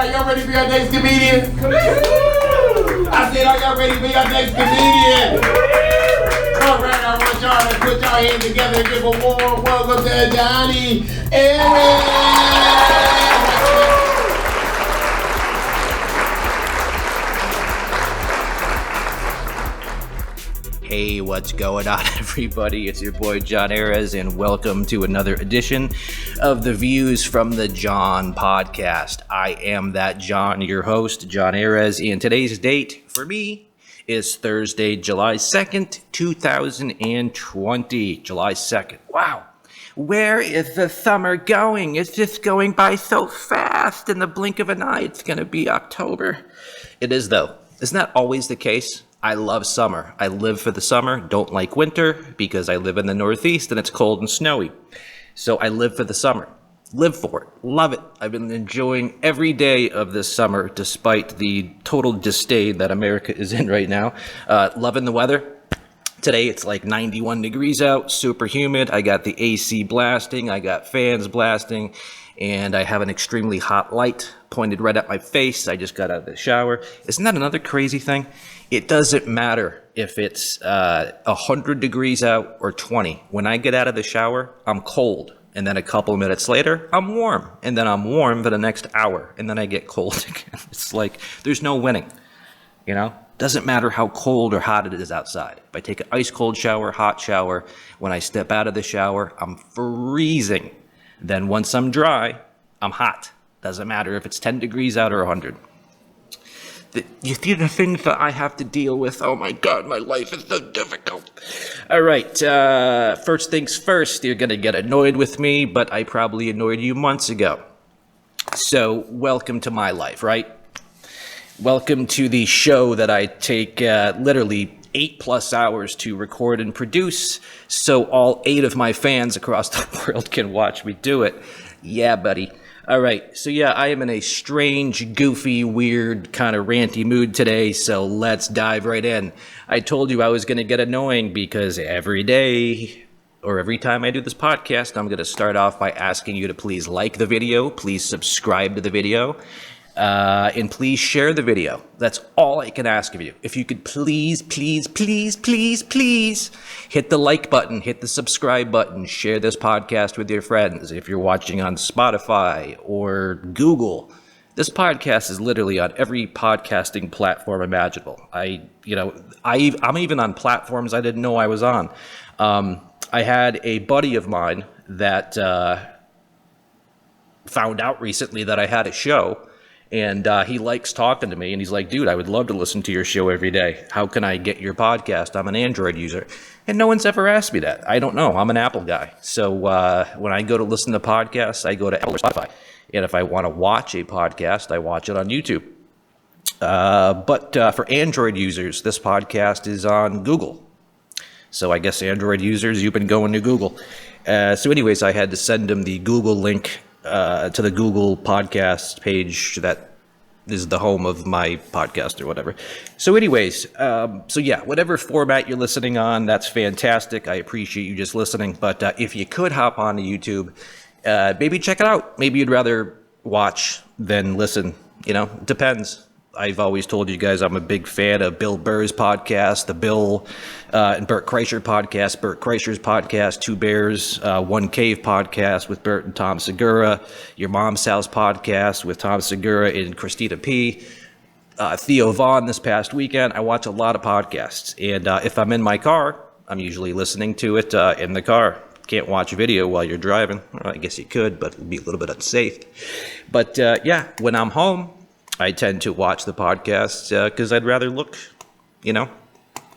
Y'all ready for your next comedian? I said, are y'all ready for your next comedian? Alright, I want y'all to put y'all hands together and give a warm welcome to Jon Arez. Hey, what's going on, everybody? It's your boy Jon Arez, and welcome to another edition of the Views from the Jon podcast. I am that Jon, your host, Jon Arez, and today's date for me is Thursday, July 2nd, 2020. July 2nd. Wow. Where is the summer going? It's just going by so fast. In the blink of an eye, it's going to be October. It is, though. Isn't that always the case? I love summer. I live for the summer, don't like winter because I live in the Northeast and it's cold and snowy. So I live for the summer. Live for it. Love it. I've been enjoying every day of this summer despite the total disdain that America is in right now. Loving the weather. Today it's like 91 degrees out, super humid. I got the AC blasting, I got fans blasting, and I have an extremely hot light pointed right at my face. I just got out of the shower. Isn't that another crazy thing? It doesn't matter if it's 100 degrees out or 20. When I get out of the shower, I'm cold. And then a couple of minutes later, I'm warm. And then I'm warm for the next hour. And then I get cold again. It's like there's no winning, you know? Doesn't matter how cold or hot it is outside. If I take an ice cold shower, hot shower, when I step out of the shower, I'm freezing. Then once I'm dry, I'm hot. Doesn't matter if it's 10 degrees out or 100. You see the things that I have to deal with. Oh my God, my life is so difficult. All right, first things first, you're going to get annoyed with me, but I probably annoyed you months ago. So welcome to my life, right? Welcome to the show that I take literally 8+ hours to record and produce, so all 8 of my fans across the world can watch me do it. Yeah, buddy. All right, so yeah, I am in a strange, goofy, weird, kind of ranty mood today, so let's dive right in. I told you I was going to get annoying because every day, or every time I do this podcast, I'm going to start off by asking you to please like the video, please subscribe to the video, and please share the video. That's all I can ask of you. If you could please hit the like button, hit the subscribe button, share this podcast with your friends. If you're watching on Spotify or Google, this podcast is literally on every podcasting platform imaginable. I'm even on platforms I didn't know I was on. I had a buddy of mine that found out recently that I had a show. And he likes talking to me, and he's like, dude, I would love to listen to your show every day. How can I get your podcast? I'm an Android user. And no one's ever asked me that. I don't know. I'm an Apple guy. So when I go to listen to podcasts, I go to Apple or Spotify. And if I want to watch a podcast, I watch it on YouTube. But for Android users, this podcast is on Google. So I guess Android users, you've been going to Google. So anyways, I had to send him the Google link to the Google podcast page that is the home of my podcast or whatever. So anyways, so yeah, whatever format you're listening on, that's fantastic. I appreciate you just listening. But if you could hop on to YouTube, maybe check it out. Maybe you'd rather watch than listen. You know, depends. I've always told you guys I'm a big fan of Bill Burr's podcast, the Bill and Bert Kreischer podcast, Bert Kreischer's podcast, Two Bears, One Cave podcast with Bert and Tom Segura, Your Mom's House podcast with Tom Segura and Christina P., Theo Vaughn this past weekend. I watch a lot of podcasts, and if I'm in my car, I'm usually listening to it in the car. Can't watch video while you're driving. Well, I guess you could, but it'd be a little bit unsafe. But yeah, when I'm home, I tend to watch the podcasts because I'd rather look, you know.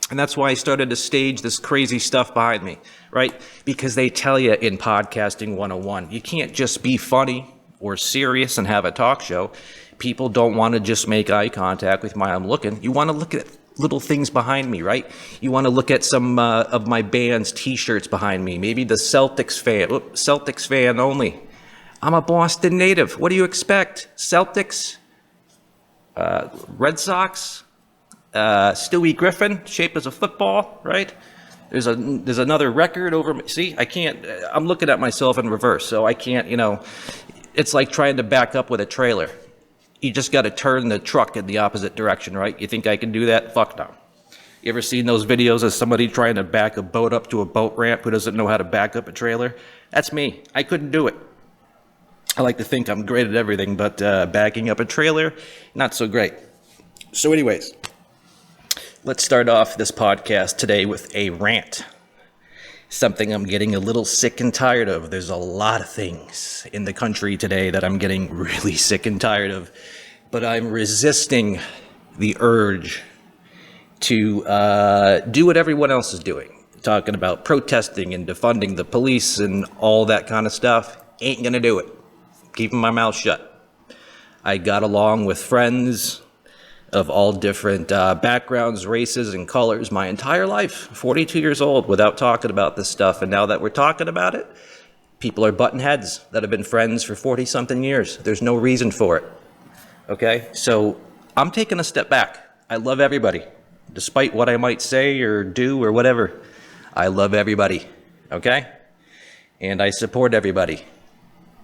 And that's why I started to stage this crazy stuff behind me, right? Because they tell you in Podcasting 101, you can't just be funny or serious and have a talk show. People don't want to just make eye contact with me while I'm looking. You want to look at little things behind me, right? You want to look at some of my band's t-shirts behind me. Maybe the Celtics fan only. I'm a Boston native. What do you expect? Celtics? Red Sox? Stewie Griffin, shaped as a football, right? There's another record over. See, I can't. I'm looking at myself in reverse, so I can't. It's like trying to back up with a trailer. You just got to turn the truck in the opposite direction, right? You think I can do that? Fuck no. You ever seen those videos of somebody trying to back a boat up to a boat ramp who doesn't know how to back up a trailer? That's me. I couldn't do it. I like to think I'm great at everything, but backing up a trailer, not so great. So anyways, let's start off this podcast today with a rant. Something I'm getting a little sick and tired of. There's a lot of things in the country today that I'm getting really sick and tired of, but I'm resisting the urge to do what everyone else is doing. Talking about protesting and defunding the police and all that kind of stuff. Ain't gonna do it. Keeping my mouth shut. I got along with friends of all different backgrounds, races, and colors my entire life, 42 years old, without talking about this stuff. And now that we're talking about it, people are butting heads that have been friends for 40-something years. There's no reason for it, okay? So I'm taking a step back. I love everybody, despite what I might say or do or whatever. I love everybody, okay? And I support everybody.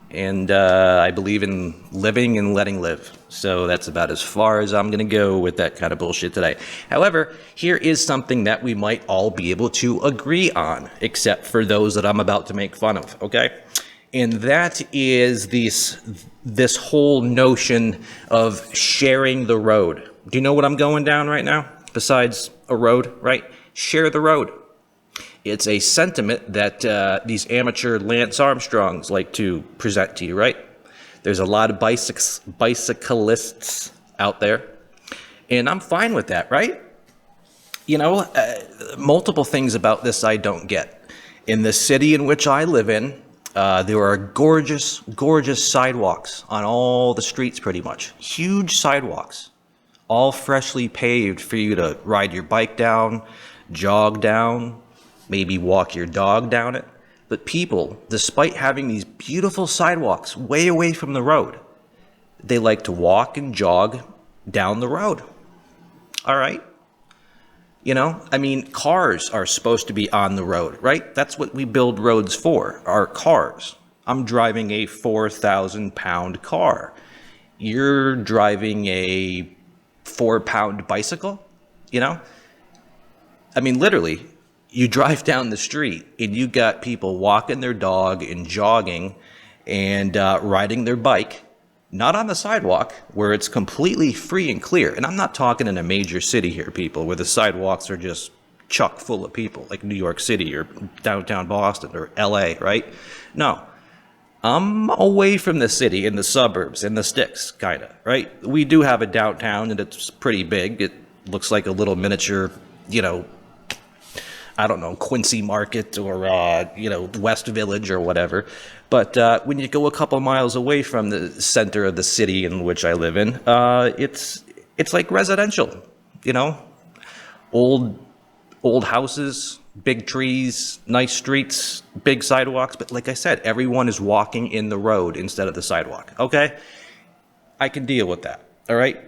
And I believe in living and letting live. So that's about as far as I'm going to go with that kind of bullshit today. However, here is something that we might all be able to agree on, except for those that I'm about to make fun of, okay? And that is this whole notion of sharing the road. Do you know what I'm going down right now? Besides a road, right? Share the road. It's a sentiment that these amateur Lance Armstrongs like to present to you, right? There's a lot of bicyclists out there, and I'm fine with that, right? Multiple things about this I don't get. In the city in which I live in, there are gorgeous, gorgeous sidewalks on all the streets pretty much. Huge sidewalks, all freshly paved for you to ride your bike down, jog down, maybe walk your dog down it. But people, despite having these beautiful sidewalks way away from the road, they like to walk and jog down the road. All right? Cars are supposed to be on the road, right? That's what we build roads for, our cars. I'm driving a 4,000-pound car. You're driving a 4-pound bicycle, literally. You drive down the street and you got people walking their dog and jogging and riding their bike, not on the sidewalk where it's completely free and clear. And I'm not talking in a major city here, people, where the sidewalks are just chock full of people, like New York City or downtown Boston or LA, right? No, I'm away from the city, in the suburbs, in the sticks, kind of, right? We do have a downtown and it's pretty big. It looks like a little miniature, Quincy Market or, West Village or whatever. But when you go a couple miles away from the center of the city in which I live in, it's like residential, old houses, big trees, nice streets, big sidewalks. But like I said, everyone is walking in the road instead of the sidewalk, okay? I can deal with that, all right?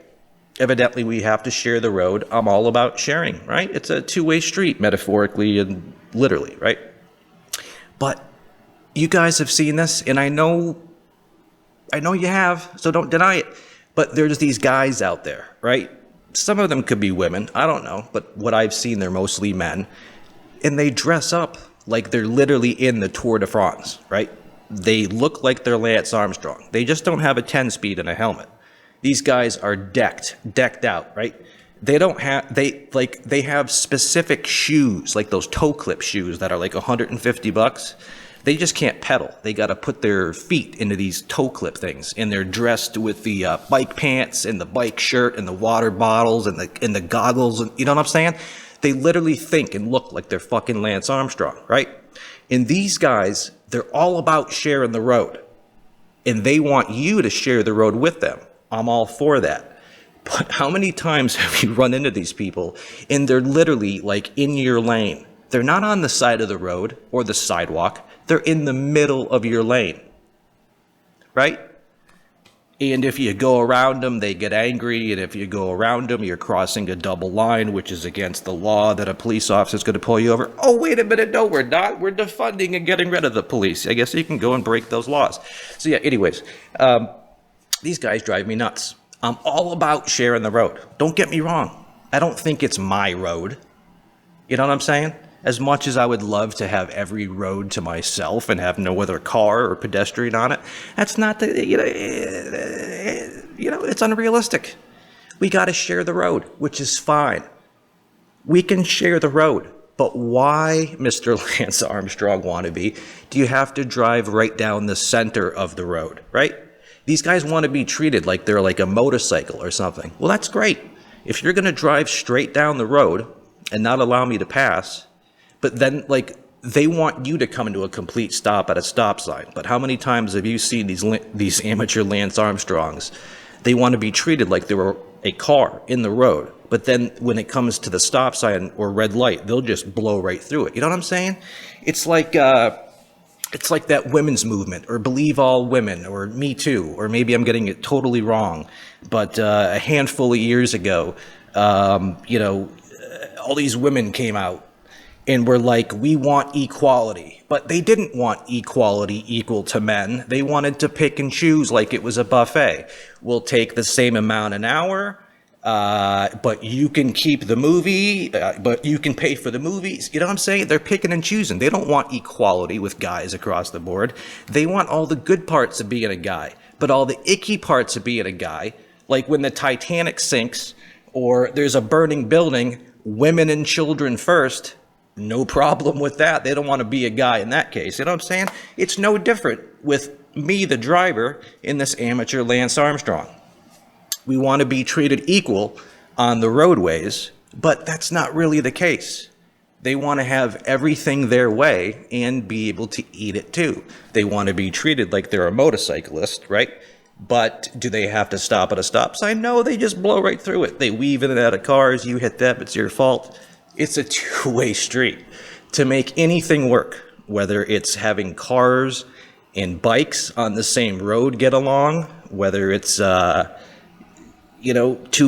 Evidently, we have to share the road. I'm all about sharing, right? It's a two-way street, metaphorically and literally, right? But you guys have seen this, and I know you have, so don't deny it. But there's these guys out there, right? Some of them could be women, I don't know. But what I've seen, they're mostly men. And they dress up like they're literally in the Tour de France, right? They look like they're Lance Armstrong. They just don't have a 10-speed and a helmet. These guys are decked out, right? They have specific shoes, like those toe clip shoes that are like $150. They just can't pedal. They got to put their feet into these toe clip things, and they're dressed with the bike pants and the bike shirt and the water bottles and the goggles, and you know what I'm saying? They literally think and look like they're fucking Lance Armstrong, right? And these guys, they're all about sharing the road, and they want you to share the road with them. I'm all for that. But how many times have you run into these people and they're literally like in your lane? They're not on the side of the road or the sidewalk. They're in the middle of your lane, right? And if you go around them, they get angry. And if you go around them, you're crossing a double line, which is against the law that a police officer is going to pull you over. Oh, wait a minute. No, we're not. We're defunding and getting rid of the police. I guess you can go and break those laws. So yeah, anyways, these guys drive me nuts. I'm all about sharing the road. Don't get me wrong. I don't think it's my road. You know what I'm saying? As much as I would love to have every road to myself and have no other car or pedestrian on it, that's not the, it's unrealistic. We got to share the road, which is fine. We can share the road, but why, Mr. Lance Armstrong wannabe, do you have to drive right down the center of the road, right? These guys want to be treated like they're like a motorcycle or something. Well, that's great. If you're going to drive straight down the road and not allow me to pass, but then like they want you to come into a complete stop at a stop sign. But how many times have you seen these amateur Lance Armstrongs? They want to be treated like they were a car in the road. But then when it comes to the stop sign or red light, they'll just blow right through it. You know what I'm saying? It's like that women's movement, or Believe All Women, or Me Too, or maybe I'm getting it totally wrong. But a handful of years ago, all these women came out and were like, we want equality. But they didn't want equality equal to men. They wanted to pick and choose like it was a buffet. We'll take the same amount an hour, but you can keep the movie, but you can pay for the movies. You know what I'm saying? They're picking and choosing. They don't want equality with guys across the board. They want all the good parts of being a guy, but all the icky parts of being a guy, like when the Titanic sinks or there's a burning building, women and children first. No problem with that. They don't want to be a guy in that case. You know what I'm saying? It's no different with me, the driver, in this amateur Lance Armstrong. We want to be treated equal on the roadways, but that's not really the case. They want to have everything their way and be able to eat it too. They want to be treated like they're a motorcyclist, right? But do they have to stop at a stop sign? No, they just blow right through it. They weave in and out of cars. You hit them, it's your fault. It's a two-way street. To make anything work, whether it's having cars and bikes on the same road get along, whether it's, two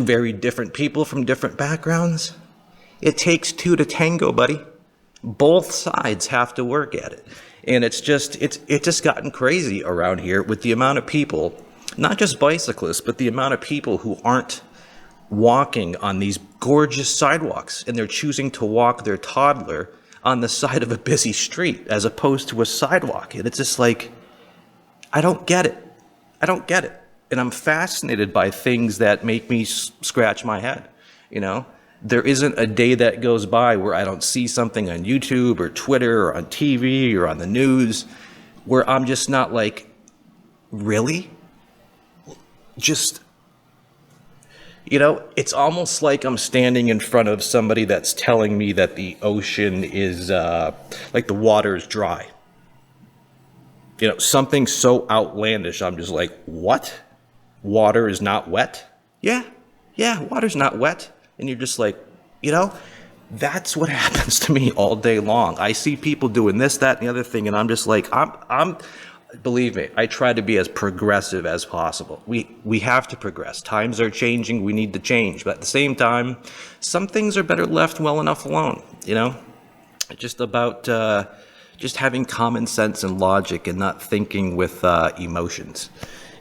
very different people from different backgrounds, it takes two to tango, buddy. Both sides have to work at it. And it's just gotten crazy around here with the amount of people, not just bicyclists, but the amount of people who aren't walking on these gorgeous sidewalks, and they're choosing to walk their toddler on the side of a busy street as opposed to a sidewalk. And it's just like, I don't get it. And I'm fascinated by things that make me scratch my head. There isn't a day that goes by where I don't see something on YouTube or Twitter or on TV or on the news where I'm just not like, really? It's almost like I'm standing in front of somebody that's telling me that the ocean is, like the water is dry. Something so outlandish, I'm just like, what? Water is not wet? Yeah, water's not wet. And you're just like, that's what happens to me all day long. I see people doing this, that, and the other thing, and I'm just like, believe me, I try to be as progressive as possible. We have to progress. Times are changing. We need to change. But at the same time, some things are better left well enough alone, It's just about just having common sense and logic and not thinking with emotions.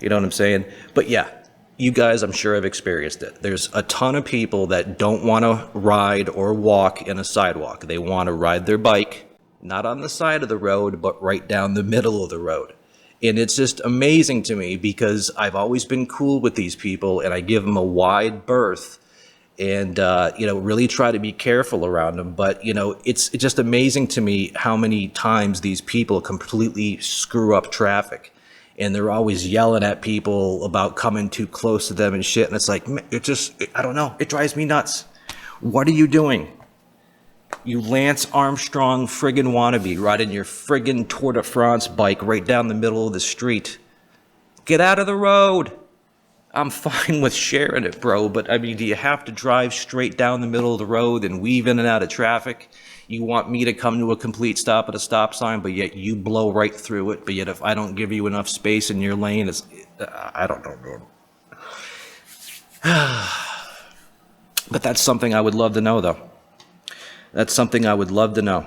You know what I'm saying? But yeah, you guys, I'm sure have experienced it. There's a ton of people that don't want to ride or walk in a sidewalk. They want to ride their bike, not on the side of the road, but right down the middle of the road. And it's just amazing to me because I've always been cool with these people and I give them a wide berth and, really try to be careful around them. But, it's just amazing to me how many times these people completely screw up traffic. And they're always yelling at people about coming too close to them and shit. And it's like, I don't know. It drives me nuts. What are you doing? You Lance Armstrong friggin' wannabe riding your friggin' Tour de France bike right down the middle of the street. Get out of the road. I'm fine with sharing it, bro, but I mean, do you have to drive straight down the middle of the road and weave in and out of traffic? You want me to come to a complete stop at a stop sign, but yet you blow right through it, but yet if I don't give you enough space in your lane, I don't know. But that's something I would love to know, though. That's something I would love to know.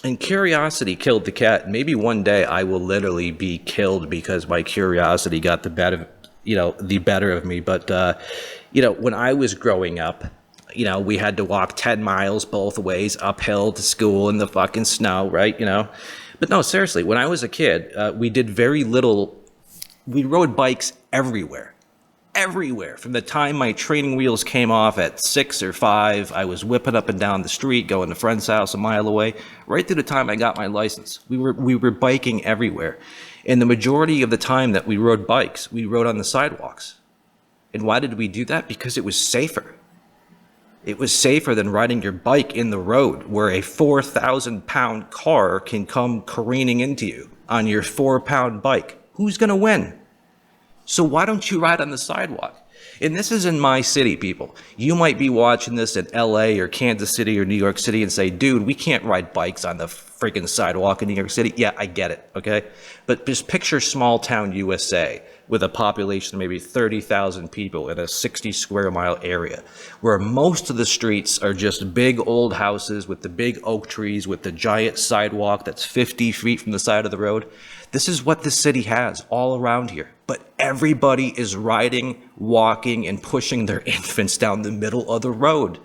And curiosity killed the cat. Maybe one day I will literally be killed because my curiosity got the better of me. But, when I was growing up, we had to walk 10 miles both ways uphill to school in the fucking snow, right? But no, seriously, when I was a kid, we did very little. We rode bikes everywhere. From the time my training wheels came off at 6 or 5, I was whipping up and down the street, going to friend's house a mile away, right through the time I got my license. We were biking everywhere. And the majority of the time that we rode bikes, we rode on the sidewalks. And why did we do that? Because it was safer. It was safer than riding your bike in the road where a 4,000-pound car can come careening into you on your 4-pound bike. Who's going to win? So why don't you ride on the sidewalk? And this is in my city, people. You might be watching this in LA or Kansas City or New York City and say, dude, we can't ride bikes on the freaking sidewalk in New York City. Yeah, I get it, okay? But just picture small town USA with a population of maybe 30,000 people in a 60 square mile area where most of the streets are just big old houses with the big oak trees with the giant sidewalk that's 50 feet from the side of the road. This is what the city has all around here. But everybody is riding, walking, and pushing their infants down the middle of the road.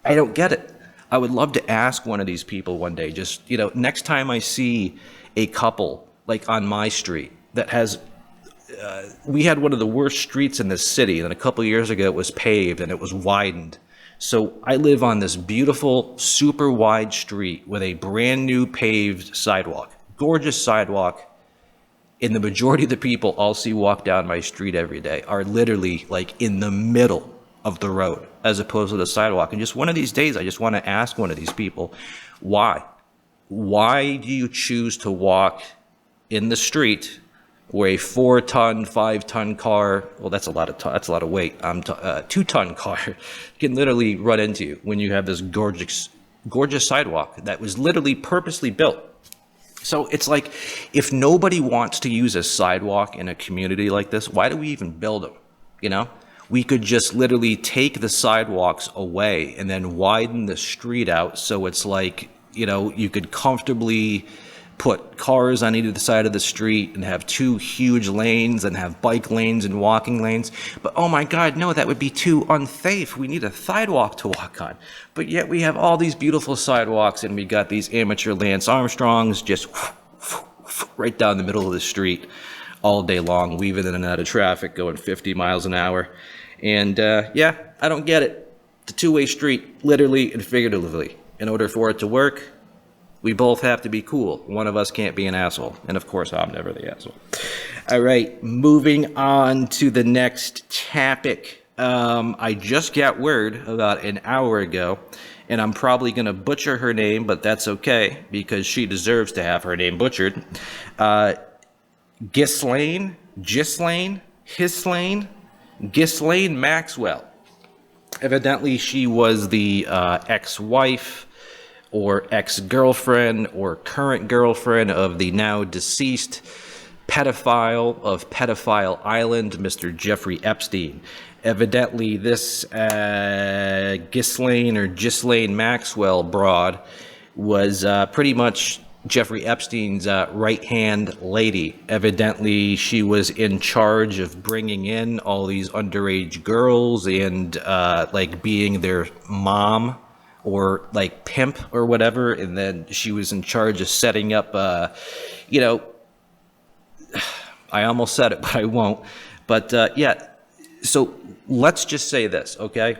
I don't get it. I would love to ask one of these people one day, just, next time I see a couple, like on my street, that has, we had one of the worst streets in this city, and a couple of years ago it was paved and it was widened. So I live on this beautiful, super wide street with a brand new paved sidewalk. Gorgeous sidewalk, and the majority of the people I'll see walk down my street every day are literally like in the middle of the road as opposed to the sidewalk. And just one of these days, I just want to ask one of these people, why? Why do you choose to walk in the street where a 4-ton, 5-ton car, well, that's a lot of weight, 2-ton car can literally run into you when you have this gorgeous sidewalk that was literally purposely built. So it's like, if nobody wants to use a sidewalk in a community like this, why do we even build them? We could just literally take the sidewalks away and then widen the street out so it's like, you could comfortably put cars on either side of the street and have 2 huge lanes and have bike lanes and walking lanes. But oh my God, no, that would be too unsafe. We need a sidewalk to walk on. But yet we have all these beautiful sidewalks and we got these amateur Lance Armstrongs just right down the middle of the street all day long, weaving in and out of traffic, going 50 miles an hour. And I don't get it. It's a two-way street, literally and figuratively. In order for it to work, we both have to be cool. One of us can't be an asshole. And of course, I'm never the asshole. All right, moving on to the next topic. I just got word about an hour ago, and I'm probably going to butcher her name, but that's okay, because she deserves to have her name butchered. Ghislaine Maxwell. Evidently, she was the ex-wife or ex-girlfriend or current girlfriend of the now deceased pedophile of Pedophile Island, Mr. Jeffrey Epstein. Evidently, this Ghislaine Maxwell broad was pretty much Jeffrey Epstein's right-hand lady. Evidently, she was in charge of bringing in all these underage girls and being their mom or like pimp or whatever, and then she was in charge of setting up, I almost said it, but I won't. But so let's just say this, okay?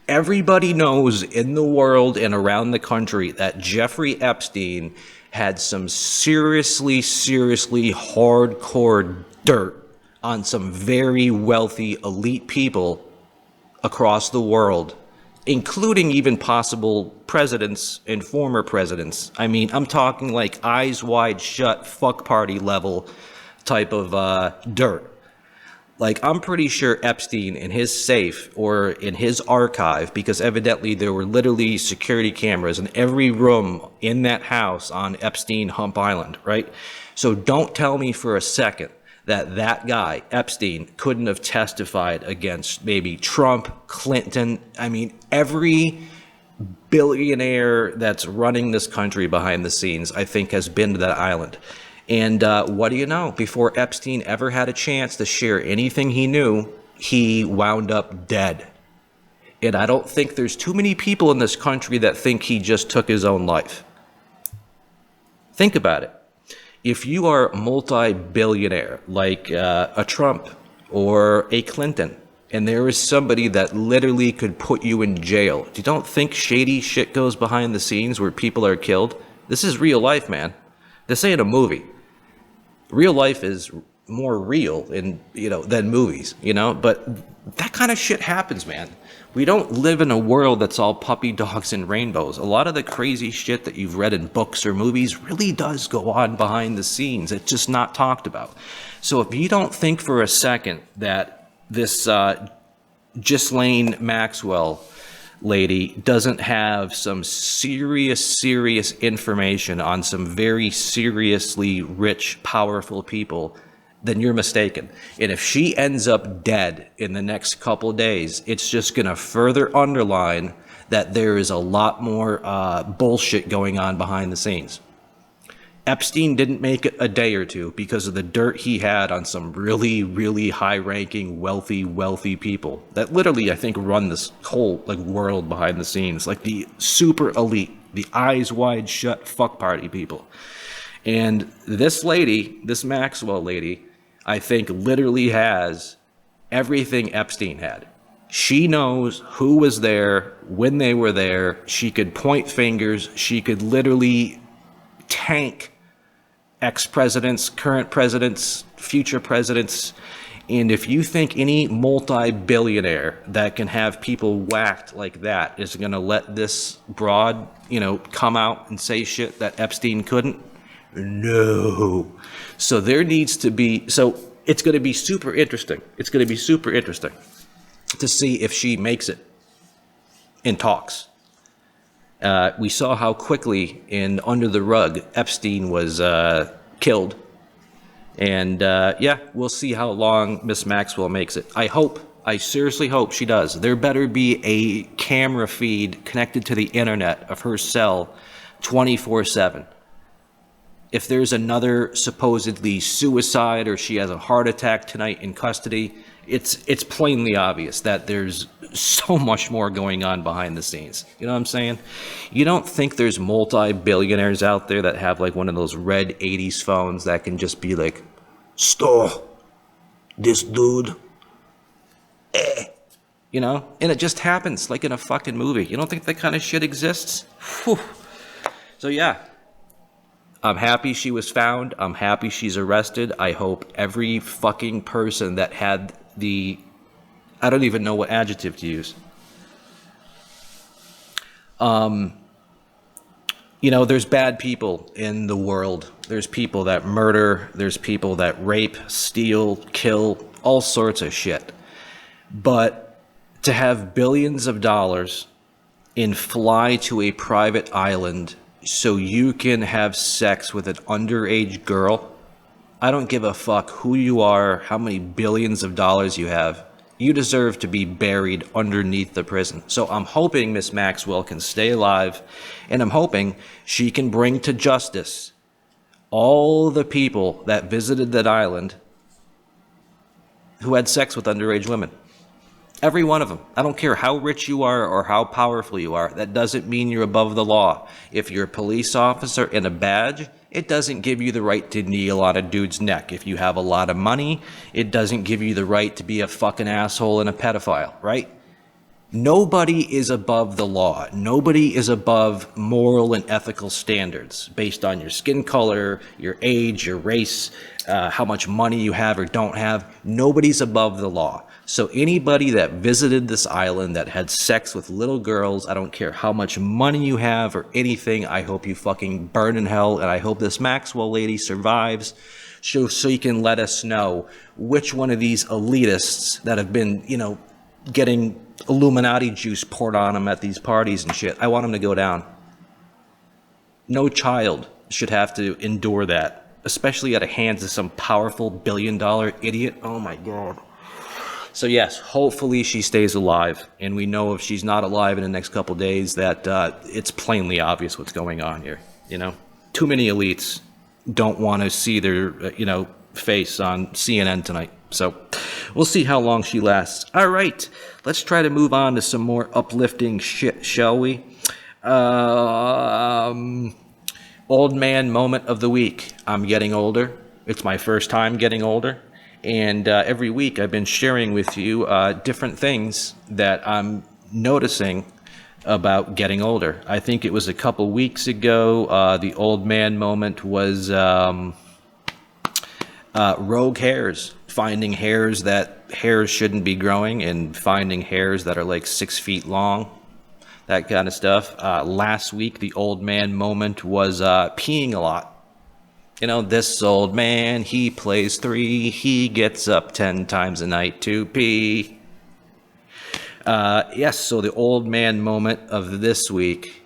Everybody knows in the world and around the country that Jeffrey Epstein had some seriously hardcore dirt on some very wealthy elite people across the world, including even possible presidents and former presidents. I mean, I'm talking like eyes wide shut, fuck party level type of dirt. Like, I'm pretty sure Epstein in his safe or in his archive, because evidently there were literally security cameras in every room in that house on Epstein Hump Island, right? So don't tell me for a second that that guy, Epstein, couldn't have testified against maybe Trump, Clinton. I mean, every billionaire that's running this country behind the scenes, I think, has been to that island. And what do you know? Before Epstein ever had a chance to share anything he knew, he wound up dead. And I don't think there's too many people in this country that think he just took his own life. Think about it. If you are a multi-billionaire like a Trump or a Clinton, and there is somebody that literally could put you in jail, you don't think shady shit goes behind the scenes where people are killed? This is real life, man. This ain't a movie. Real life is more real than movies, but that kind of shit happens, man. We don't live in a world that's all puppy dogs and rainbows. A lot of the crazy shit that you've read in books or movies really does go on behind the scenes. It's just not talked about. So if you don't think for a second that this Ghislaine Maxwell lady doesn't have some serious information on some very seriously rich, powerful people, then you're mistaken. And if she ends up dead in the next couple of days, it's just going to further underline that there is a lot more bullshit going on behind the scenes. Epstein didn't make it a day or two because of the dirt he had on some really high-ranking, wealthy people that literally, I think, run this whole world behind the scenes, like the super elite, the eyes wide shut fuck party people. And this lady, this Maxwell lady, I think literally has everything Epstein had. She knows who was there, when they were there. She could point fingers. She could literally tank ex-presidents, current presidents, future presidents. And if you think any multi-billionaire that can have people whacked like that is going to let this broad, come out and say shit that Epstein couldn't, no. So there needs to be, it's going to be super interesting. It's going to be super interesting to see if she makes it in talks. We saw how quickly in Under the Rug Epstein was killed. And we'll see how long Miss Maxwell makes it. I seriously hope she does. There better be a camera feed connected to the internet of her cell 24/7. If there's another supposedly suicide or she has a heart attack tonight in custody, it's plainly obvious that there's so much more going on behind the scenes. You know what I'm saying? You don't think there's multi-billionaires out there that have one of those red 80s phones that can just be like, store this dude, and it just happens like in a fucking movie. You don't think that kind of shit exists? Whew. So yeah. I'm happy she was found. I'm happy she's arrested. I hope every fucking person that had I don't even know what adjective to use. There's bad people in the world. There's people that murder. There's people that rape, steal, kill, all sorts of shit. But to have billions of dollars and fly to a private island so you can have sex with an underage girl, I don't give a fuck who you are, how many billions of dollars you have. You deserve to be buried underneath the prison. So I'm hoping Miss Maxwell can stay alive, and I'm hoping she can bring to justice all the people that visited that island who had sex with underage women. Every one of them. I don't care how rich you are or how powerful you are. That doesn't mean you're above the law. If you're a police officer in a badge, it doesn't give you the right to kneel on a dude's neck. If you have a lot of money, it doesn't give you the right to be a fucking asshole and a pedophile, right? Nobody is above the law. Nobody is above moral and ethical standards based on your skin color, your age, your race, how much money you have or don't have. Nobody's above the law. So anybody that visited this island that had sex with little girls, I don't care how much money you have or anything, I hope you fucking burn in hell, and I hope this Maxwell lady survives so you can let us know which one of these elitists that have been, getting Illuminati juice poured on them at these parties and shit, I want them to go down. No child should have to endure that, especially at the hands of some powerful billion-dollar idiot. Oh my God. So yes, hopefully she stays alive, and we know if she's not alive in the next couple days that it's plainly obvious what's going on here. Too many elites don't want to see their face on CNN tonight. So we'll see how long she lasts. All right, let's try to move on to some more uplifting shit, shall we? Old man moment of the week. I'm getting older. It's my first time getting older. And every week I've been sharing with you different things that I'm noticing about getting older. I think it was a couple weeks ago, the old man moment was rogue hairs. Finding hairs that hairs shouldn't be growing, and finding hairs that are like 6 feet long. That kind of stuff. Last week, the old man moment was peeing a lot. This old man, he plays 3. He gets up 10 times a night to pee. Yes, so the old man moment of this week,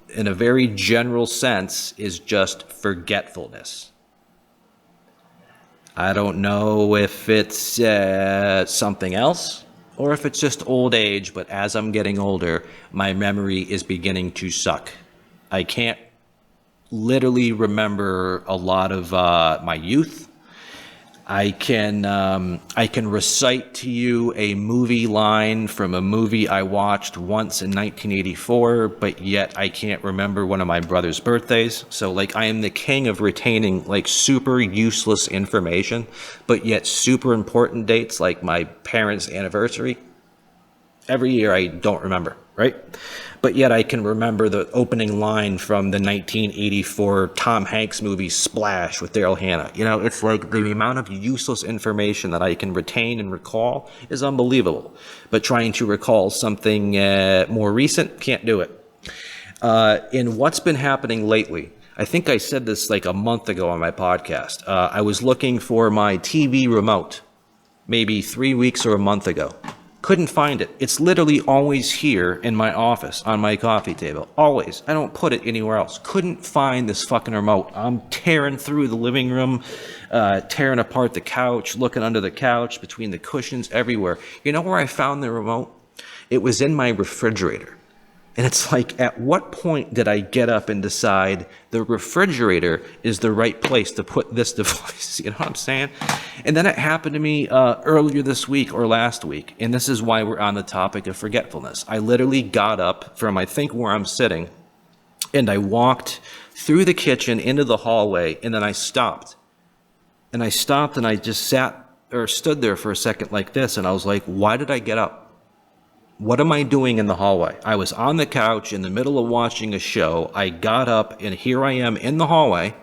in a very general sense, is just forgetfulness. I don't know if it's something else or if it's just old age, but as I'm getting older, my memory is beginning to suck. I can't literally remember a lot of my youth. I can recite to you a movie line from a movie I watched once in 1984, but yet I can't remember one of my brother's birthdays. So I am the king of retaining super useless information, but yet super important dates like my parents' anniversary. Every year I don't remember, right? But yet I can remember the opening line from the 1984 Tom Hanks movie Splash with Daryl Hannah. It's like the amount of useless information that I can retain and recall is unbelievable. But trying to recall something more recent, can't do it. In what's been happening lately, I think I said this a month ago on my podcast. I was looking for my TV remote maybe 3 weeks or a month ago. Couldn't find it. It's literally always here in my office on my coffee table. Always. I don't put it anywhere else. Couldn't find this fucking remote. I'm tearing through the living room, tearing apart the couch, looking under the couch, between the cushions, everywhere. You know where I found the remote? It was in my refrigerator. And it's at what point did I get up and decide the refrigerator is the right place to put this device? You know what I'm saying? And then it happened to me earlier this week or last week. And this is why we're on the topic of forgetfulness. I literally got up from, I think, where I'm sitting, and I walked through the kitchen into the hallway, and then I stopped. And I just stood there for a second like this, and I was like, why did I get up? What am I doing in the hallway? I was on the couch in the middle of watching a show. I got up, and here I am in the hallway.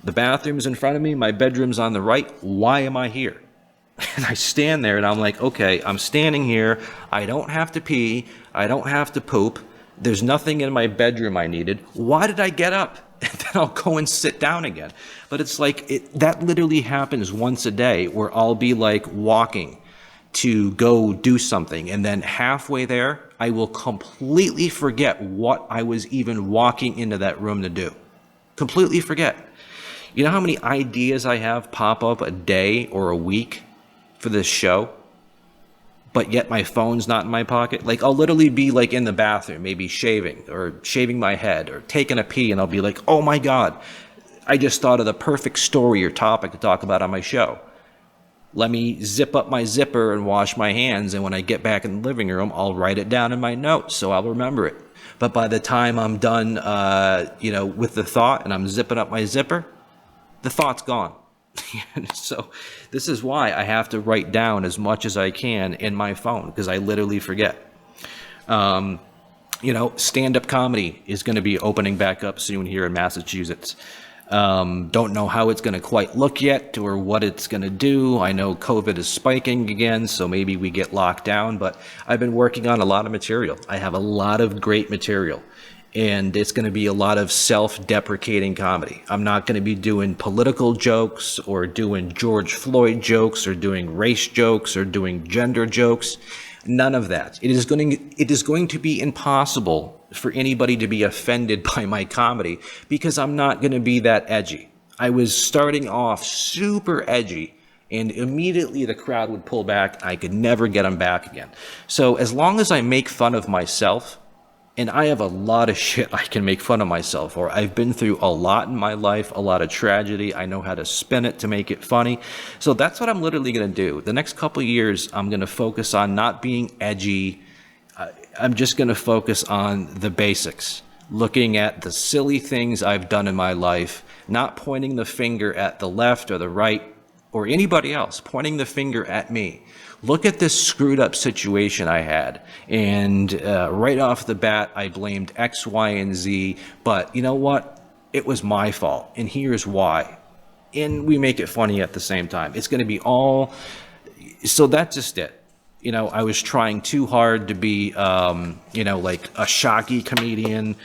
The bathroom's in front of me. My bedroom's on the right. Why am I here? And I stand there, and I'm like, okay, I'm standing here. I don't have to pee. I don't have to poop. There's nothing in my bedroom I needed. Why did I get up? And then I'll go and sit down again. But it's that literally happens once a day, where I'll be walking to go do something, and then halfway there, I will completely forget what I was even walking into that room to do. Completely forget. You know how many ideas I have pop up a day or a week for this show? But yet my phone's not in my pocket. I'll literally be in the bathroom, maybe shaving my head or taking a pee, and I'll be like, oh my God, I just thought of the perfect story or topic to talk about on my show. Let me zip up my zipper and wash my hands, and when I get back in the living room, I'll write it down in my notes so I'll remember it. But by the time I'm done, with the thought, and I'm zipping up my zipper, the thought's gone. So this is why I have to write down as much as I can in my phone, because I literally forget. Stand-up comedy is going to be opening back up soon here in Massachusetts. Don't know how it's going to quite look yet or what it's going to do. I know COVID is spiking again, so maybe we get locked down, but I've been working on a lot of material. I have a lot of great material, and it's going to be a lot of self-deprecating comedy. I'm not going to be doing political jokes or doing George Floyd jokes or doing race jokes or doing gender jokes. None of that. It is going to be impossible for anybody to be offended by my comedy because I'm not going to be that edgy. I was starting off super edgy, and immediately the crowd would pull back. I could never get them back again. So as long as I make fun of myself, and I have a lot of shit I can make fun of myself for. I've been through a lot in my life, a lot of tragedy. I know how to spin it to make it funny. So that's what I'm literally going to do. The next couple of years, I'm going to focus on not being edgy. I'm just going to focus on the basics, looking at the silly things I've done in my life, not pointing the finger at the left or the right or anybody else, pointing the finger at me. Look at this screwed up situation I had. And right off the bat, I blamed X, Y, and Z. But you know what? It was my fault. And here's why. And we make it funny at the same time. It's going to be all... So that's just it. You know, I was trying too hard to be, like a shocky comedian.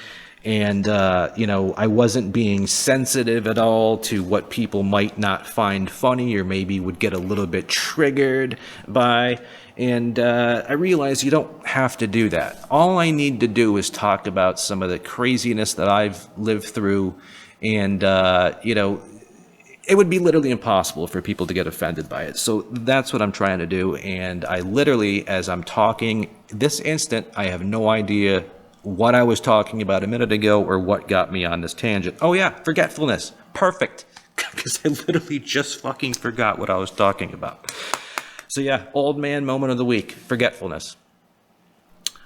And, I wasn't being sensitive at all to what people might not find funny or maybe would get a little bit triggered by. And I realized you don't have to do that. All I need to do is talk about some of the craziness that I've lived through. And, it would be literally impossible for people to get offended by it. So that's what I'm trying to do. And I literally, as I'm talking this instant, I have no idea what I was talking about a minute ago or what got me on this tangent. Oh yeah, forgetfulness. Perfect. Because I literally just fucking forgot what I was talking about. So yeah, old man moment of the week, forgetfulness.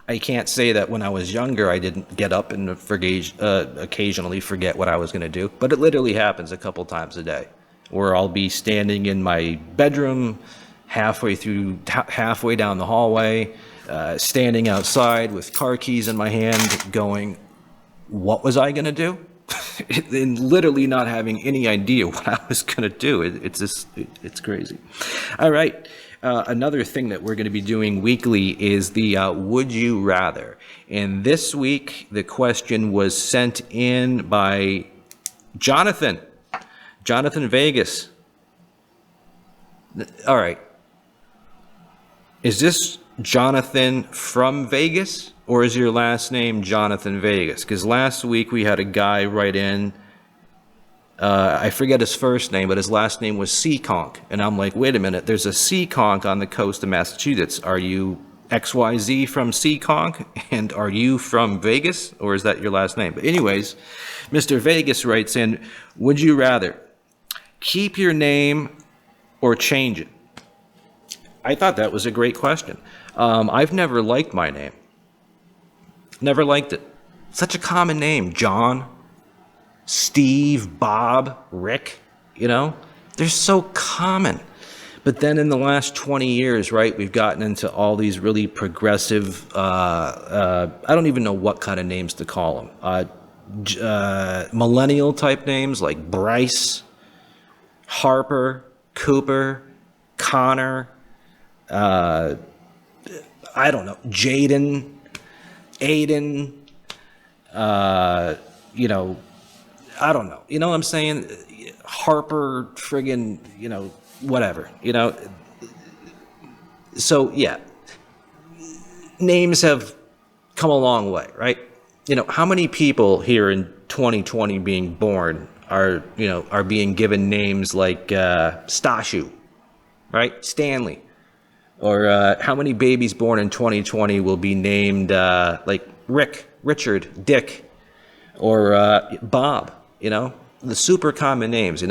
I can't say that when I was younger I didn't get up and occasionally forget what I was going to do, but it literally happens a couple times a day where I'll be standing in my bedroom halfway down the hallway, standing outside with car keys in my hand going, what was I going to do? And literally not having any idea what I was going to do. It's crazy. All right. Another thing that we're going to be doing weekly is the Would You Rather. And this week, the question was sent in by Jonathan Vegas. All right. Is this Jonathan from Vegas, or is your last name Jonathan Vegas? Because last week we had a guy write in, I forget his first name, but his last name was Seekonk. And I'm like, wait a minute, there's a Seekonk on the coast of Massachusetts. Are you XYZ from Seekonk? And are you from Vegas? Or is that your last name? But anyways, Mr. Vegas writes in, would you rather keep your name or change it? I thought that was a great question. I've never liked my name. Never liked it. Such a common name, John, Steve, Bob, Rick, they're so common. But then in the last 20 years, right, we've gotten into all these really progressive, I don't even know what kind of names to call them. Millennial type names like Bryce, Harper, Cooper, Connor, I don't know, Jaden, Aiden, I don't know. You know what I'm saying? Harper, friggin', whatever, So, yeah. Names have come a long way, right? How many people here in 2020 being born are being given names like Stashu, right? Stanley. Or how many babies born in 2020 will be named like Rick, Richard, Dick, or Bob, the super common names,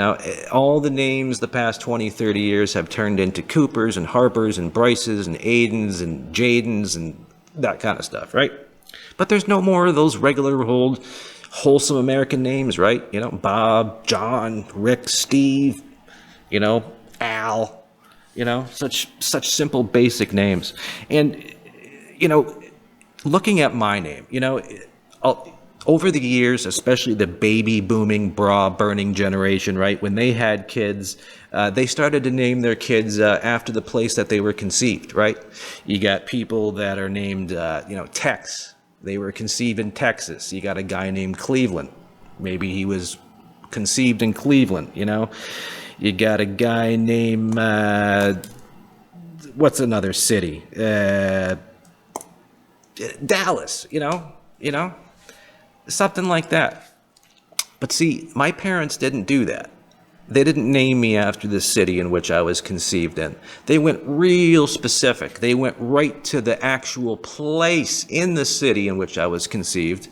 all the names the past 20, 30 years have turned into Coopers and Harpers and Bryces and Aidens and Jadens and that kind of stuff, right? But there's no more of those regular old wholesome American names, right? Bob, John, Rick, Steve, Al, such simple basic names. And, looking at my name, over the years, especially the baby booming, bra burning generation, right? When they had kids, they started to name their kids after the place that they were conceived, right? You got people that are named, Tex. They were conceived in Texas. You got a guy named Cleveland. Maybe he was conceived in Cleveland, You got a guy named, what's another city? Dallas, something like that. But see, my parents didn't do that. They didn't name me after the city in which I was conceived in. They went real specific. They went right to the actual place in the city in which I was conceived,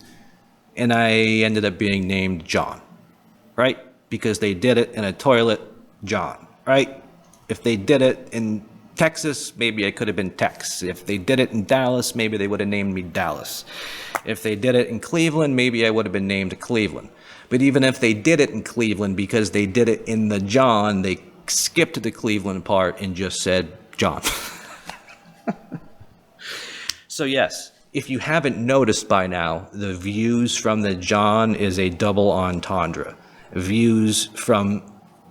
and I ended up being named John, right? Because they did it in a toilet, John, right? If they did it in Texas, maybe I could have been Tex. If they did it in Dallas, maybe they would have named me Dallas. If they did it in Cleveland, maybe I would have been named Cleveland. But even if they did it in Cleveland, because they did it in the John, they skipped the Cleveland part and just said John. So yes, if you haven't noticed by now, the views from the John is a double entendre. Views from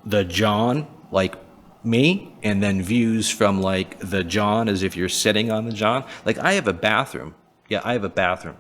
the John, like me, and then views from like the John as if you're sitting on the John. Like I have a bathroom. Yeah, I have a bathroom.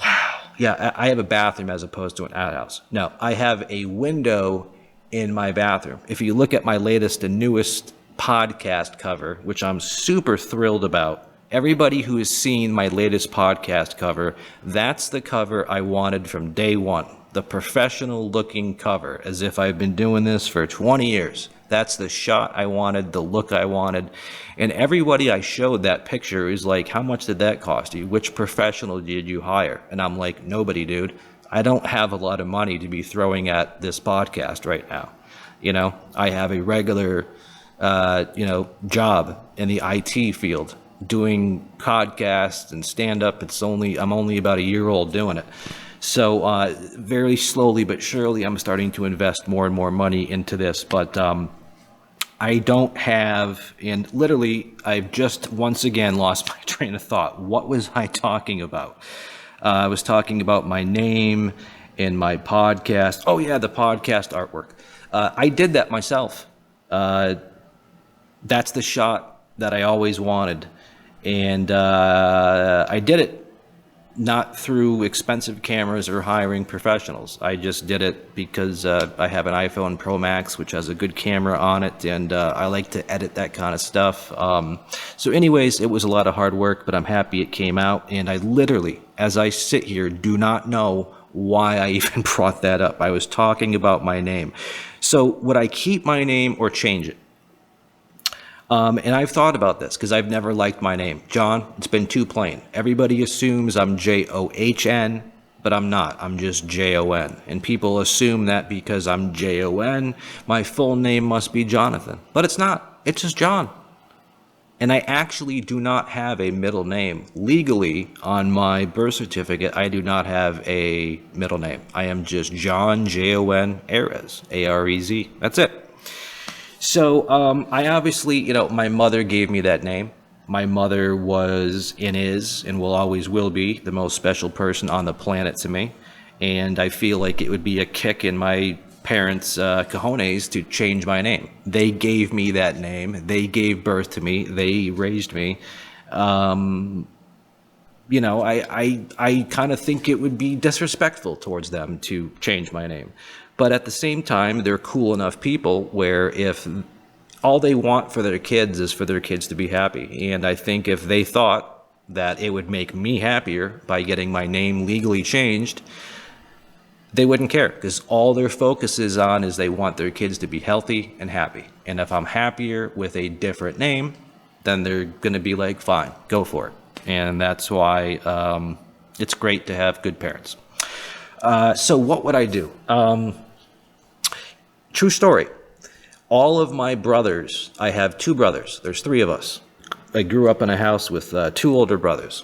Wow. Yeah, I have a bathroom as opposed to an outhouse. No, I have a window in my bathroom. If you look at my latest and newest podcast cover, which I'm super thrilled about, everybody who has seen my latest podcast cover, that's the cover I wanted from day one. The professional looking cover, as if I've been doing this for 20 years. That's the shot I wanted, the look I wanted. And everybody I showed that picture is like, how much did that cost you? Which professional did you hire? And I'm like, nobody, dude. I don't have a lot of money to be throwing at this podcast right now. I have a regular, job in the IT field doing podcasts and stand-up. I'm only about a year old doing it. So very slowly but surely, I'm starting to invest more and more money into this. But I don't have, and literally, I've just once again lost my train of thought. What was I talking about? I was talking about my name and my podcast. Oh yeah, the podcast artwork. I did that myself. That's the shot that I always wanted. And I did it. Not through expensive cameras or hiring professionals. I just did it because I have an iPhone Pro Max, which has a good camera on it, and I like to edit that kind of stuff. So anyways, it was a lot of hard work, but I'm happy it came out. And I literally, as I sit here, do not know why I even brought that up. I was talking about my name. So would I keep my name or change it? And I've thought about this because I've never liked my name. John, it's been too plain. Everybody assumes I'm John, but I'm not. I'm just Jon. And people assume that because I'm Jon, my full name must be Jonathan. But it's not. It's just John. And I actually do not have a middle name. Legally, on my birth certificate, I do not have a middle name. I am just Jon, Jon Arez, A-R-E-Z. That's it. So I obviously, my mother gave me that name. My mother was and is and will always will be the most special person on the planet to me. And I feel like it would be a kick in my parents' cojones to change my name. They gave me that name. They gave birth to me. They raised me. I kind of think it would be disrespectful towards them to change my name. But at the same time, they're cool enough people where if all they want for their kids is for their kids to be happy. And I think if they thought that it would make me happier by getting my name legally changed, they wouldn't care, because all their focus is on is they want their kids to be healthy and happy. And if I'm happier with a different name, then they're going to be like, fine, go for it. And that's why it's great to have good parents. So what would I do? True story. All of my brothers, I have two brothers. There's three of us. I grew up in a house with two older brothers.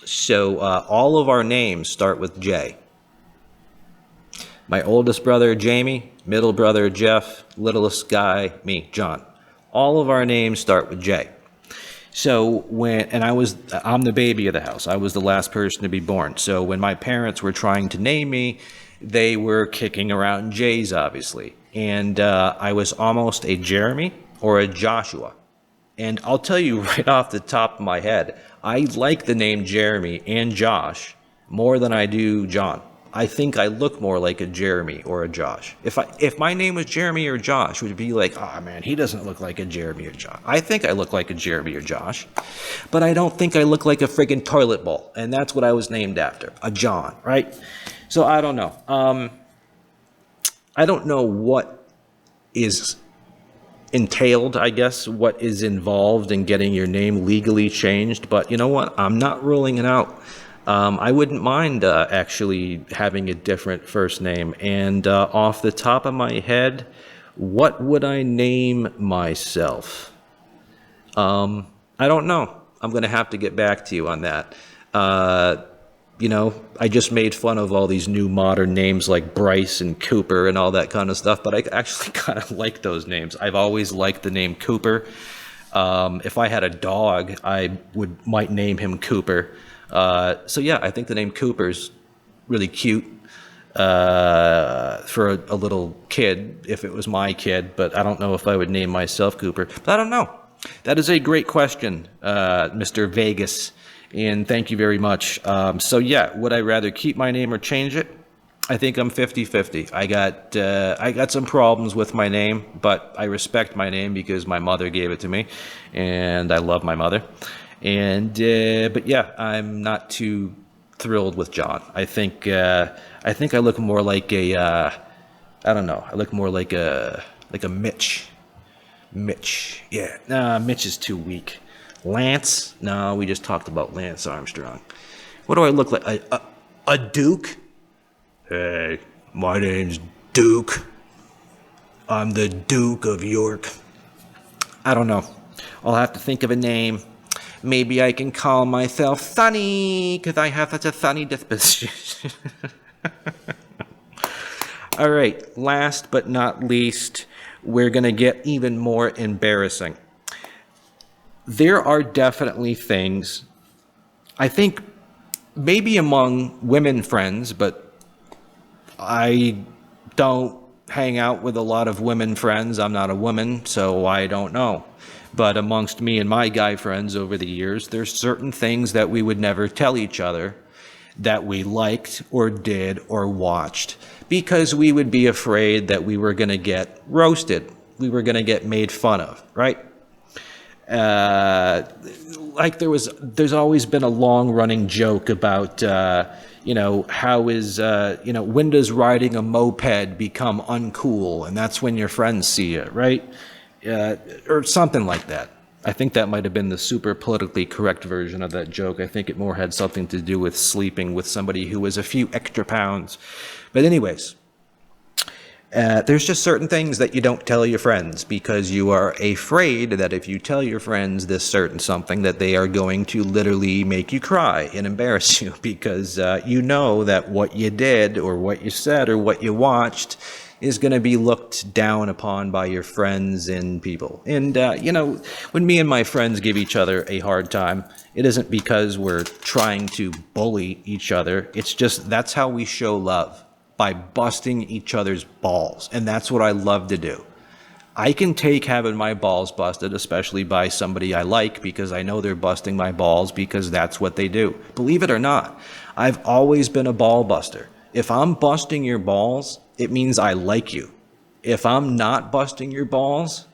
So all of our names start with J. My oldest brother, Jamie, middle brother, Jeff, littlest guy, me, John. All of our names start with J. So I'm the baby of the house. I was the last person to be born. So when my parents were trying to name me, they were kicking around J's, obviously. And I was almost a Jeremy or a Joshua. And I'll tell you right off the top of my head, I like the name Jeremy and Josh more than I do John. I think I look more like a Jeremy or a Josh. If my name was Jeremy or Josh, it would be like, oh man, he doesn't look like a Jeremy or Josh. I think I look like a Jeremy or Josh, but I don't think I look like a friggin' toilet bowl. And that's what I was named after, a John, right? So I don't know. I don't know what is entailed, I guess, what is involved in getting your name legally changed. But you know what? I'm not ruling it out. I wouldn't mind actually having a different first name. And off the top of my head, what would I name myself? I don't know. I'm going to have to get back to you on that. I just made fun of all these new modern names like Bryce and Cooper and all that kind of stuff, but I actually kind of like those names. I've always liked the name Cooper. If I had a dog, I might name him Cooper. So yeah, I think the name Cooper's really cute for a little kid, if it was my kid, but I don't know if I would name myself Cooper. But I don't know. That is a great question, Mr. Vegas, and thank you very much. So yeah, would I rather keep my name or change it? I think I'm 50-50. I got some problems with my name, but I respect my name because my mother gave it to me, and I love my mother. And but yeah, I'm not too thrilled with John. I think I look more like a I don't know. I look more like a Mitch. Mitch, yeah. Nah, Mitch is too weak. Lance? No, we just talked about Lance Armstrong. What do I look like? A Duke? Hey, my name's Duke. I'm the Duke of York. I don't know. I'll have to think of a name. Maybe I can call myself Sunny, because I have such a sunny disposition. All right, last but not least, we're going to get even more embarrassing. There are definitely things, I think, maybe among women friends, but I don't hang out with a lot of women friends. I'm not a woman, so I don't know. But amongst me and my guy friends over the years, there's certain things that we would never tell each other that we liked or did or watched because we would be afraid that we were going to get roasted. We were going to get made fun of, right? Like there's always been a long running joke about, how is, when does riding a moped become uncool? And that's when your friends see it, right? Or something like that. I think that might have been the super politically correct version of that joke. I think it more had something to do with sleeping with somebody who was a few extra pounds. But anyways, there's just certain things that you don't tell your friends because you are afraid that if you tell your friends this certain something that they are going to literally make you cry and embarrass you because you know that what you did or what you said or what you watched is going to be looked down upon by your friends and people. And, when me and my friends give each other a hard time, it isn't because we're trying to bully each other. It's just that's how we show love, by busting each other's balls. And that's what I love to do. I can take having my balls busted, especially by somebody I like, because I know they're busting my balls because that's what they do. Believe it or not, I've always been a ball buster. If I'm busting your balls, it means I like you. If I'm not busting your balls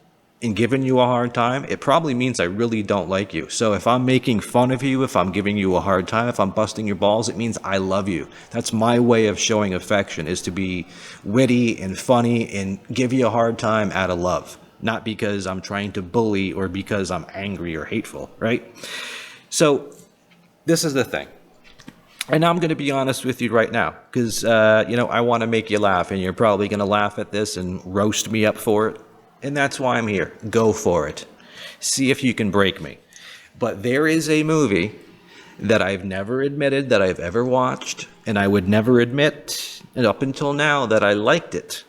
and giving you a hard time, it probably means I really don't like you. So if I'm making fun of you, if I'm giving you a hard time, if I'm busting your balls, it means I love you. That's my way of showing affection, is to be witty and funny and give you a hard time out of love, not because I'm trying to bully or because I'm angry or hateful, right? So this is the thing. And I'm going to be honest with you right now, because, I want to make you laugh, and you're probably going to laugh at this and roast me up for it. And that's why I'm here. Go for it. See if you can break me. But there is a movie that I've never admitted that I've ever watched, and I would never admit, and up until now, that I liked it.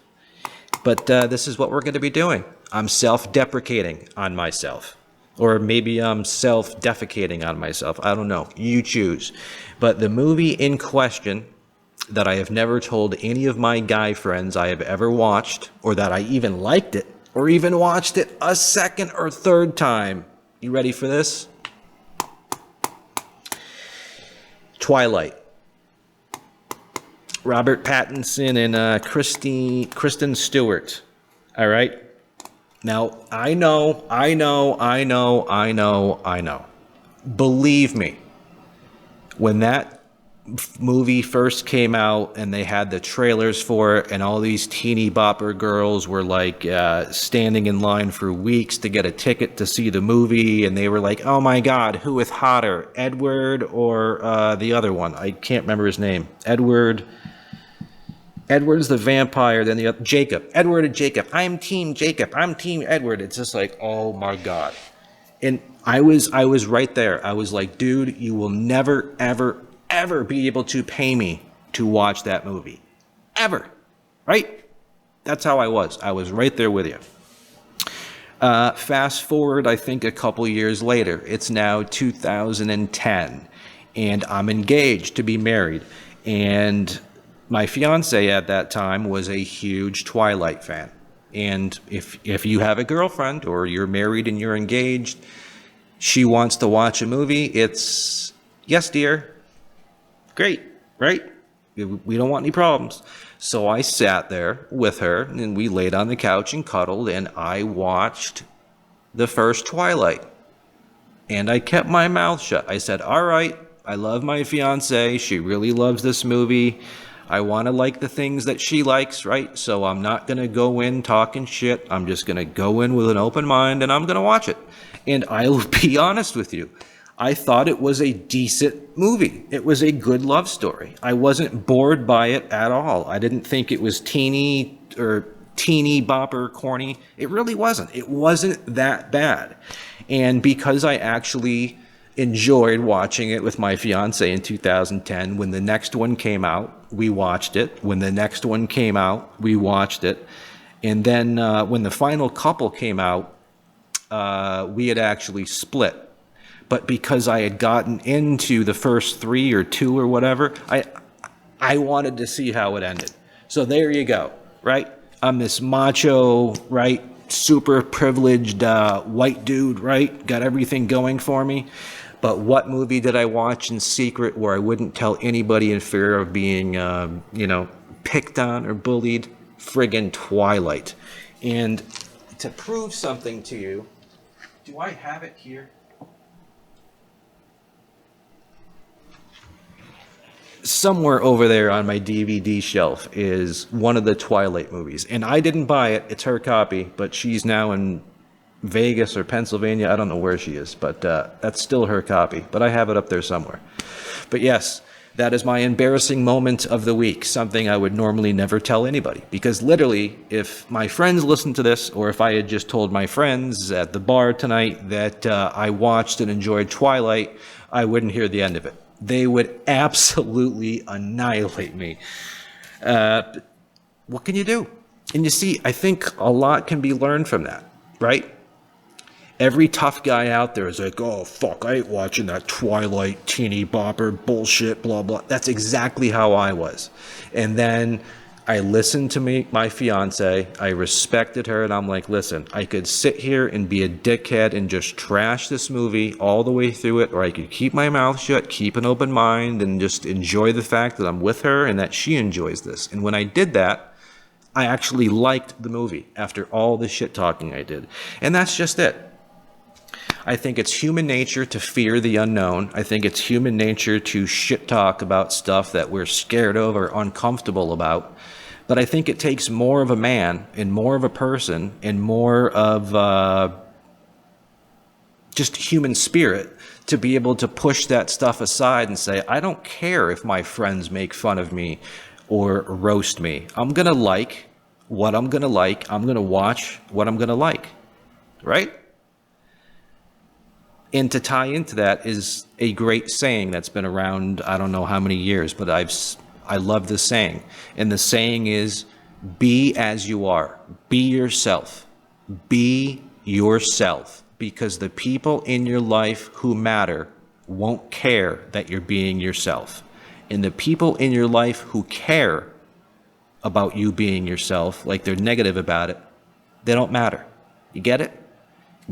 But this is what we're going to be doing. I'm self-deprecating on myself. Or maybe I'm self-defecating on myself. I don't know. You choose. But the movie in question that I have never told any of my guy friends I have ever watched, or that I even liked it, or even watched it a second or third time. You ready for this? Twilight. Robert Pattinson and Kristen Stewart. All right? Now, I know. Believe me, when that movie first came out and they had the trailers for it and all these teeny bopper girls were like standing in line for weeks to get a ticket to see the movie, and they were like, oh my God, who is hotter, Edward or the other one? I can't remember his name. Edward's the vampire, then the other, Jacob. Edward and Jacob. I'm Team Jacob. I'm Team Edward. It's just like, oh my God. And I was right there. I was like, dude, you will never, ever be able to pay me to watch that movie. Ever. Right? That's how I was. I was right there with you. Fast forward, I think a couple years later. It's now 2010. And I'm engaged to be married. And my fiance at that time was a huge Twilight fan. And if you have a girlfriend or you're married and you're engaged, she wants to watch a movie, it's, yes, dear. Great, right? We don't want any problems. So I sat there with her and we laid on the couch and cuddled, and I watched the first Twilight. And I kept my mouth shut. I said, all right, I love my fiance. She really loves this movie. I want to like the things that she likes, right? So I'm not going to go in talking shit. I'm just going to go in with an open mind and I'm going to watch it. And I'll be honest with you. I thought it was a decent movie. It was a good love story. I wasn't bored by it at all. I didn't think it was teeny bopper corny. It really wasn't. It wasn't that bad. And because I actually enjoyed watching it with my fiance in 2010, when the next one came out, we watched it. When the next one came out, we watched it. And then when the final couple came out, we had actually split. But because I had gotten into the first 3 or 2 or whatever, I wanted to see how it ended. So there you go, right? I'm this macho, right, super privileged white dude, right? Got everything going for me. But what movie did I watch in secret where I wouldn't tell anybody in fear of being, picked on or bullied? Friggin' Twilight. And to prove something to you, do I have it here? Somewhere over there on my DVD shelf is one of the Twilight movies. And I didn't buy it. It's her copy, but she's now in Vegas or Pennsylvania. I don't know where she is, but that's still her copy. But I have it up there somewhere. But yes, that is my embarrassing moment of the week, something I would normally never tell anybody. Because literally, if my friends listened to this, or if I had just told my friends at the bar tonight that I watched and enjoyed Twilight, I wouldn't hear the end of it. They would absolutely annihilate me. What can you do? And you see, I think a lot can be learned from that, right? Every tough guy out there is like, oh, fuck, I ain't watching that Twilight teeny bopper bullshit, blah, blah. That's exactly how I was. And then I listened to my fiance. I respected her. And I'm like, listen, I could sit here and be a dickhead and just trash this movie all the way through it. Or I could keep my mouth shut, keep an open mind, and just enjoy the fact that I'm with her and that she enjoys this. And when I did that, I actually liked the movie after all the shit talking I did. And that's just it. I think it's human nature to fear the unknown. I think it's human nature to shit talk about stuff that we're scared of or uncomfortable about. But I think it takes more of a man and more of a person and more of just human spirit to be able to push that stuff aside and say, I don't care if my friends make fun of me or roast me. I'm going to like what I'm going to like. I'm going to watch what I'm going to like. Right? And to tie into that is a great saying that's been around, I don't know how many years, but I love this saying. And the saying is, be as you are. Be yourself. Be yourself. because the people in your life who matter won't care that you're being yourself. And the people in your life who care about you being yourself, like they're negative about it, they don't matter. You get it?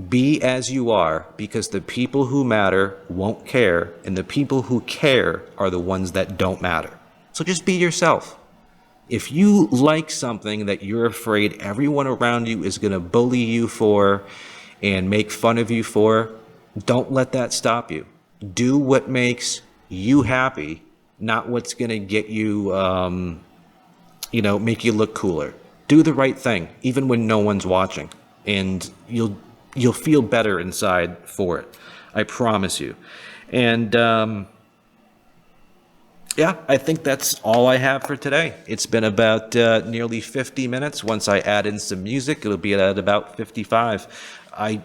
Be as you are, because the people who matter won't care, and the people who care are the ones that don't matter. So just be yourself. If you like something that you're afraid everyone around you is going to bully you for and make fun of you for, don't let that stop you. Do what makes you happy, not what's going to get you, make you look cooler. Do the right thing, even when no one's watching, and you'll feel better inside for it. I promise you. And I think that's all I have for today. It's been about nearly 50 minutes. Once I add in some music, it'll be at about 55.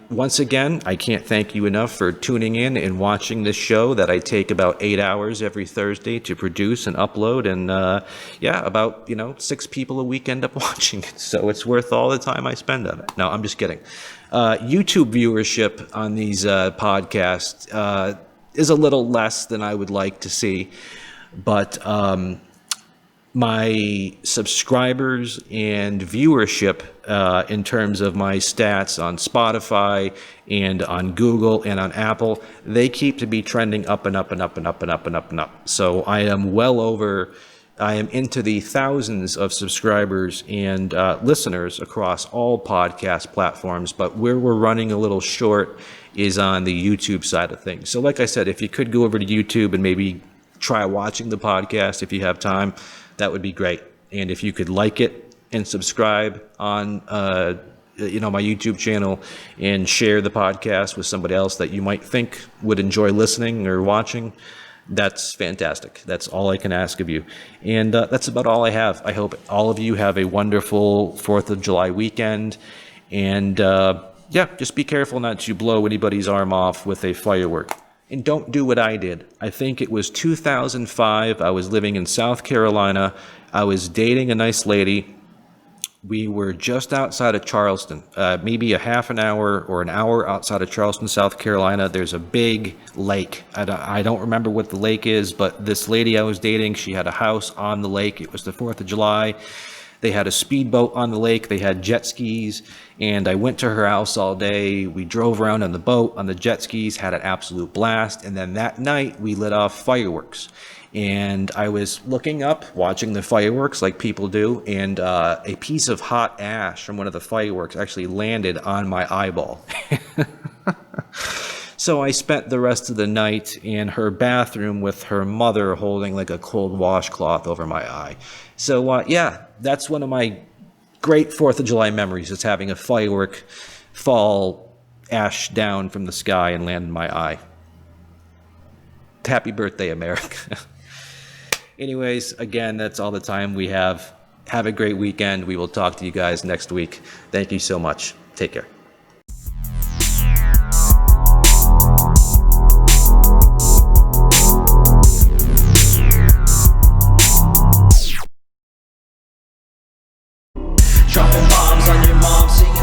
Once again, I can't thank you enough for tuning in and watching this show that I take about 8 hours every Thursday to produce and upload. And about 6 people a week end up watching it. So it's worth all the time I spend on it. No, I'm just kidding. YouTube viewership on these podcasts is a little less than I would like to see. But my subscribers and viewership in terms of my stats on Spotify and on Google and on Apple, they keep to be trending up and up and up and up and up and up and up. So I am into the thousands of subscribers and listeners across all podcast platforms, but where we're running a little short is on the YouTube side of things. So like I said, if you could go over to YouTube and maybe try watching the podcast if you have time, that would be great. And if you could like it and subscribe on my YouTube channel and share the podcast with somebody else that you might think would enjoy listening or watching, that's fantastic. That's all I can ask of you. And that's about all I have. I hope all of you have a wonderful 4th of July weekend. And just be careful not to blow anybody's arm off with a firework. And don't do what I did. I think it was 2005. I was living in South Carolina. I was dating a nice lady. We were just outside of Charleston, maybe a half an hour or an hour outside of Charleston, South Carolina. There's a big lake. I don't remember what the lake is, but this lady I was dating, she had a house on the lake. It was the 4th of July. They had a speedboat on the lake. They had jet skis. And I went to her house all day. We drove around on the boat, on the jet skis, had an absolute blast. And then that night, we lit off fireworks. And I was looking up, watching the fireworks like people do. And a piece of hot ash from one of the fireworks actually landed on my eyeball. So I spent the rest of the night in her bathroom with her mother holding like a cold washcloth over my eye. So that's one of my great 4th of July memories, is having a firework fall ash down from the sky and land in my eye. Happy birthday, America. Anyways, again, that's all the time we have. Have a great weekend. We will talk to you guys next week. Thank you so much. Take care. Dropping bombs on your mom, singing